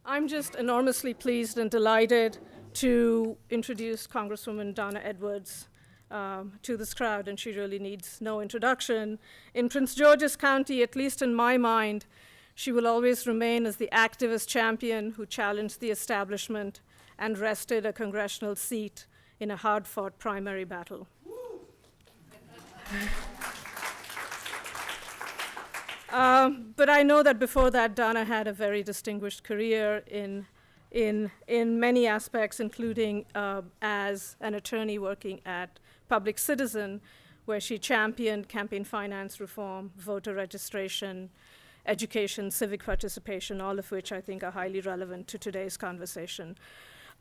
I'm just enormously pleased and delighted to introduce Congresswoman Donna Edwards to this crowd, and she really needs no introduction. In Prince George's County, at least in my mind, she will always remain as the activist champion who challenged the establishment and wrested a congressional seat in a hard-fought primary battle. But I know that before that, Donna had a very distinguished career in many aspects, including as an attorney working at Public Citizen, where she championed campaign finance reform, voter registration, education, civic participation, all of which I think are highly relevant to today's conversation.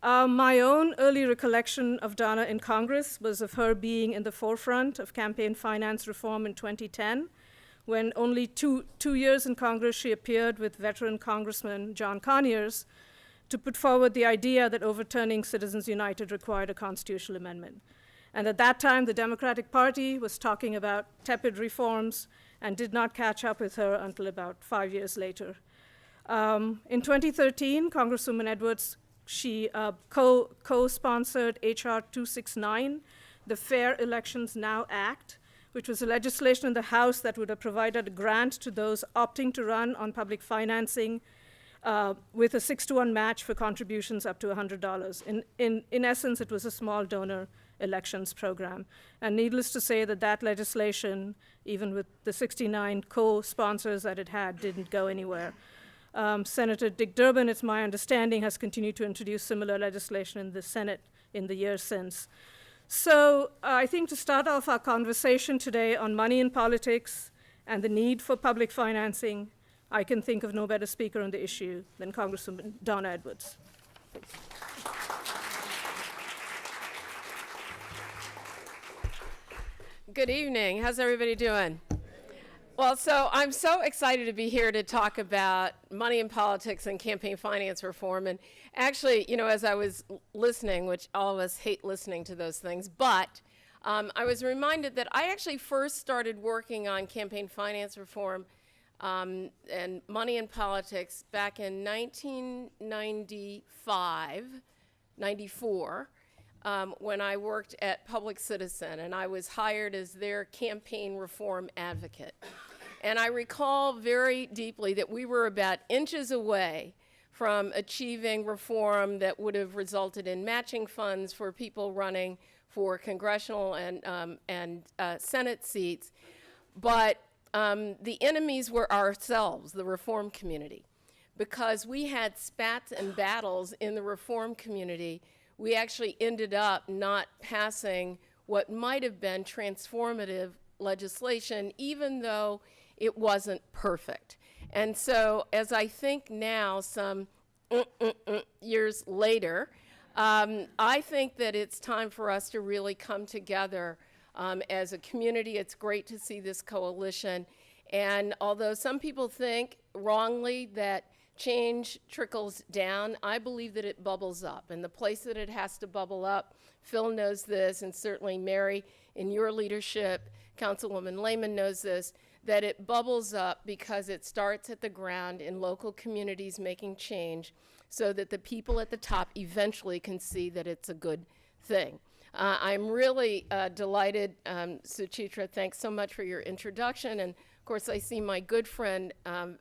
My own early recollection of Donna in Congress was of her being in the forefront of campaign finance reform in 2010, when only two years in Congress she appeared with veteran Congressman John Conyers to put forward the idea that overturning Citizens United required a constitutional amendment. And at that time, the Democratic Party was talking about tepid reforms and did not catch up with her until about 5 years later. In 2013, Congresswoman Edwards, she co-sponsored H.R. 269, the Fair Elections Now Act, which was a legislation in the House that would have provided a grant to those opting to run on public financing with a 6-to-1 match for contributions up to $100. In essence, it was a small donor elections program. And needless to say that legislation, even with the 69 co-sponsors that it had, didn't go anywhere. Senator Dick Durbin, it's my understanding, has continued to introduce similar legislation in the Senate in the years since. So I think to start off our conversation today on money in politics and the need for public financing, I can think of no better speaker on the issue than Congresswoman Donna Edwards. Please. Good evening. How's everybody doing? Well, so I'm so excited to be here to talk about money in politics and campaign finance reform. And actually, you know, as I was listening, which all of us hate listening to those things, but I was reminded that I actually first started working on campaign finance reform and money in politics back in 1995, 94. When I worked at Public Citizen, and I was hired as their campaign reform advocate. And I recall very deeply that we were about inches away from achieving reform that would have resulted in matching funds for people running for congressional and Senate seats. But the enemies were ourselves, the reform community. Because we had spats and battles in the reform community, we actually ended up not passing what might have been transformative legislation, even though it wasn't perfect. And so as I think now, some years later, I think that it's time for us to really come together as a community. It's great to see this coalition. And although some people think wrongly that change trickles down, I believe that it bubbles up. And the place that it has to bubble up, Phil knows this, and certainly Mary, in your leadership, Councilwoman Lehman knows this, that it bubbles up because it starts at the ground in local communities making change so that the people at the top eventually can see that it's a good thing. I'm really delighted, Suchitra, thanks so much for your introduction. And of course, I see my good friend,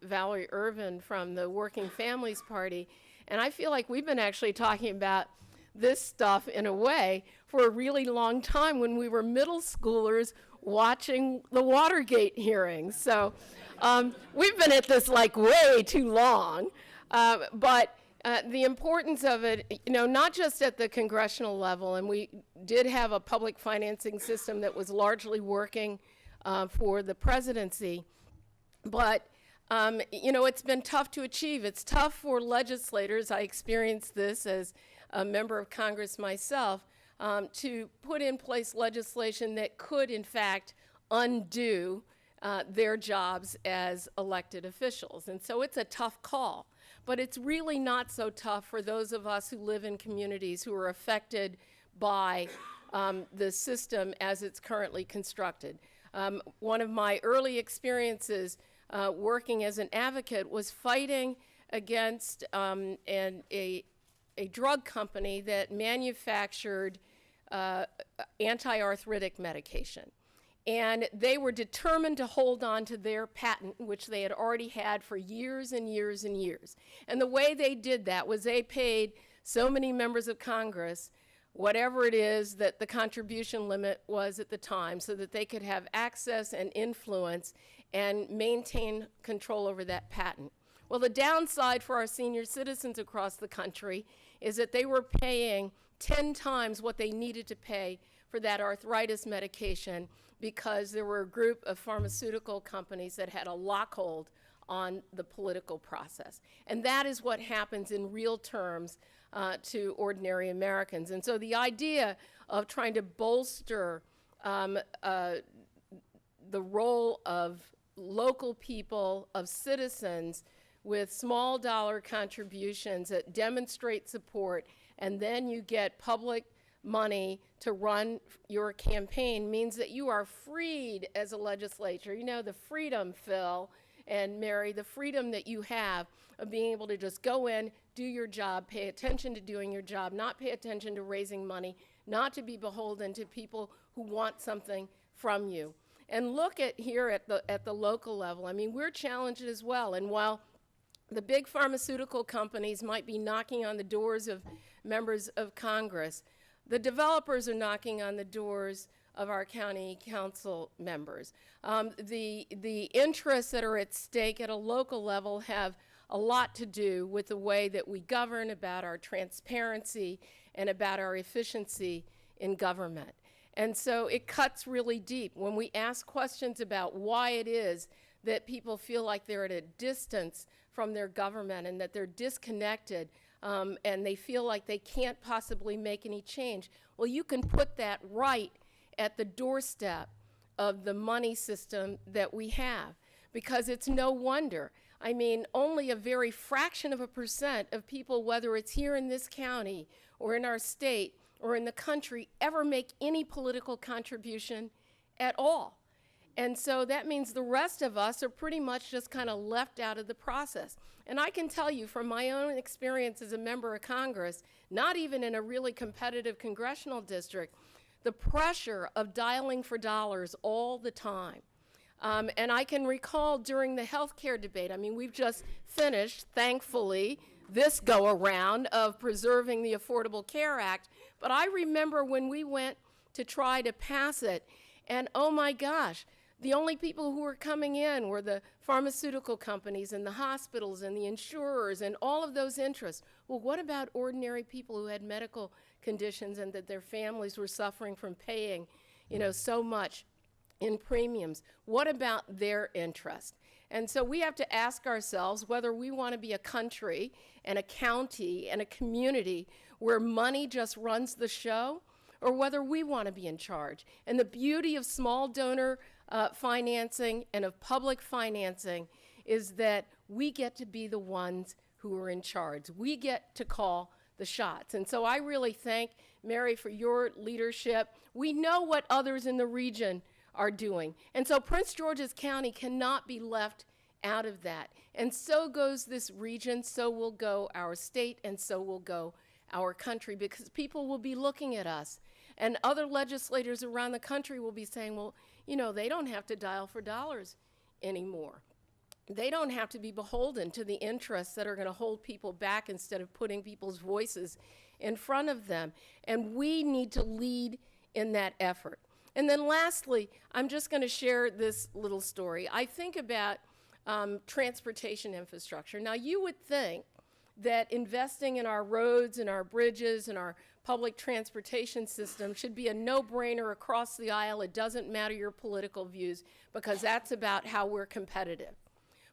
Valerie Irvin from the Working Families Party, and I feel like we've been actually talking about this stuff in a way for a really long time when we were middle schoolers watching the Watergate hearings. So we've been at this like way too long, but the importance of it, you know, not just at the congressional level, and we did have a public financing system that was largely working for the presidency, but you know, it's been tough to achieve. It's tough for legislators. I experienced this as a member of Congress myself, to put in place legislation that could, in fact, undo their jobs as elected officials. And so it's a tough call. But it's really not so tough for those of us who live in communities who are affected by the system as it's currently constructed. One of my early experiences working as an advocate was fighting against a drug company that manufactured anti-arthritic medication. And they were determined to hold on to their patent, which they had already had for years and years and years. And the way they did that was they paid so many members of Congress whatever it is that the contribution limit was at the time, so that they could have access and influence and maintain control over that patent. Well, the downside for our senior citizens across the country is that they were paying 10 times what they needed to pay for that arthritis medication, because there were a group of pharmaceutical companies that had a lockhold on the political process. And that is what happens in real terms to ordinary Americans. And so the idea of trying to bolster the role of local people, of citizens, with small dollar contributions that demonstrate support, and then you get public money to run your campaign, means that you are freed as a legislature. You know, the freedom, Phil and Mary, the freedom that you have of being able to just go in, do your job, pay attention to doing your job, not pay attention to raising money, not to be beholden to people who want something from you. And look at here at the local level. I mean, we're challenged as well. And while the big pharmaceutical companies might be knocking on the doors of members of Congress, the developers are knocking on the doors of our county council members. The interests that are at stake at a local level have a lot to do with the way that we govern, about our transparency, and about our efficiency in government. And so it cuts really deep when we ask questions about why it is that people feel like they're at a distance from their government and that they're disconnected, and they feel like they can't possibly make any change. Well, you can put that right at the doorstep of the money system that we have, because it's no wonder. I mean, only a very fraction of a percent of people, whether it's here in this county or in our state or in the country, ever make any political contribution at all. And so that means the rest of us are pretty much just kind of left out of the process. And I can tell you from my own experience as a member of Congress, not even in a really competitive congressional district, the pressure of dialing for dollars all the time. And I can recall during the health care debate, I mean, we've just finished, thankfully, this go-around of preserving the Affordable Care Act. But I remember when we went to try to pass it, and oh my gosh, the only people who were coming in were the pharmaceutical companies and the hospitals and the insurers and all of those interests. Well, what about ordinary people who had medical conditions and that their families were suffering from paying, so much in premiums? What about their interest? And so we have to ask ourselves whether we want to be a country and a county and a community where money just runs the show, or whether we want to be in charge. And the beauty of small donor financing and of public financing is that we get to be the ones who are in charge. We get to call the shots. And so I really thank Mary for your leadership. We know what others in the region are doing. And so Prince George's County cannot be left out of that. And so goes this region, so will go our state, and so will go our country, because people will be looking at us. And other legislators around the country will be saying, well, they don't have to dial for dollars anymore. They don't have to be beholden to the interests that are going to hold people back instead of putting people's voices in front of them. And we need to lead in that effort. And then lastly, I'm just going to share this little story. I think about transportation infrastructure. Now, you would think that investing in our roads and our bridges and our public transportation system should be a no-brainer across the aisle. It doesn't matter your political views, because that's about how we're competitive.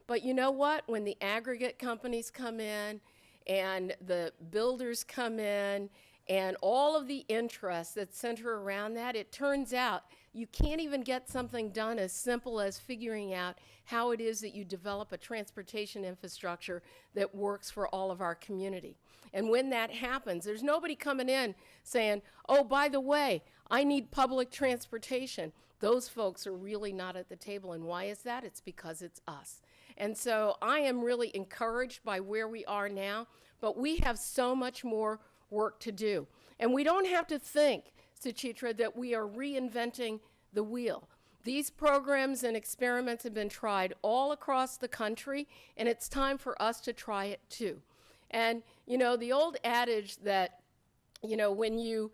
But you know what? When the aggregate companies come in and the builders come in and all of the interests that center around that, it turns out you can't even get something done as simple as figuring out how it is that you develop a transportation infrastructure that works for all of our community. And when that happens, there's nobody coming in saying, oh, by the way, I need public transportation. Those folks are really not at the table. And why is that? It's because it's us. And so I am really encouraged by where we are now, but we have so much more work to do. And we don't have to think, Suchitra, that we are reinventing the wheel. These programs and experiments have been tried all across the country, and it's time for us to try it too. And, you know, the old adage that, you know, when you're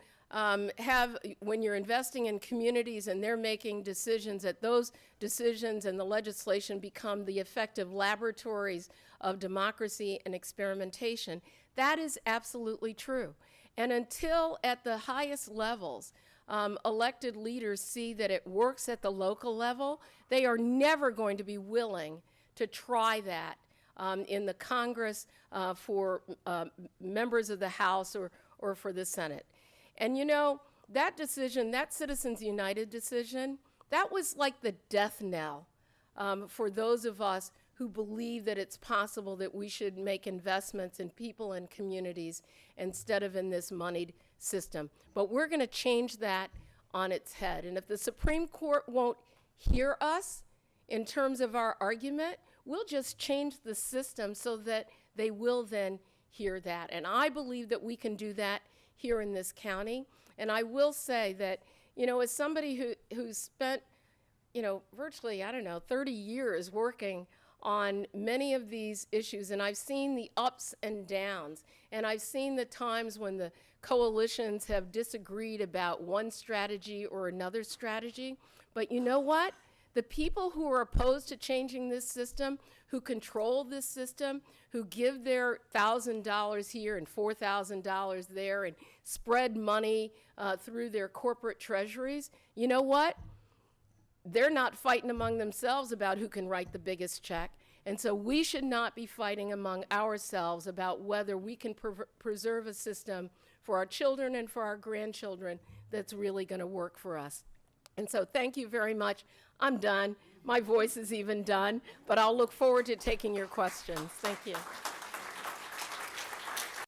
investing in communities and they're making decisions, that those decisions and the legislation become the effective laboratories of democracy and experimentation, that is absolutely true. And until at the highest levels, elected leaders see that it works at the local level, they are never going to be willing to try that in the Congress for members of the House or for the Senate. And you know, that decision, that Citizens United decision, that was like the death knell for those of us who believe that it's possible that we should make investments in people and communities instead of in this moneyed system. But we're going to change that on its head. And if the Supreme Court won't hear us in terms of our argument, we'll just change the system so that they will then hear that. And I believe that we can do that here in this county. And I will say that, you know, as somebody who's spent, you know, virtually, 30 years working on many of these issues, and I've seen the ups and downs, and I've seen the times when the coalitions have disagreed about one strategy or another strategy. But you know what? The people who are opposed to changing this system, who control this system, who give their $1,000 here and $4,000 there and spread money through their corporate treasuries, you know what? They're not fighting among themselves about who can write the biggest check. And so we should not be fighting among ourselves about whether we can preserve a system for our children and for our grandchildren that's really going to work for us. And so thank you very much. I'm done. My voice is even done, but I'll look forward to taking your questions. Thank you.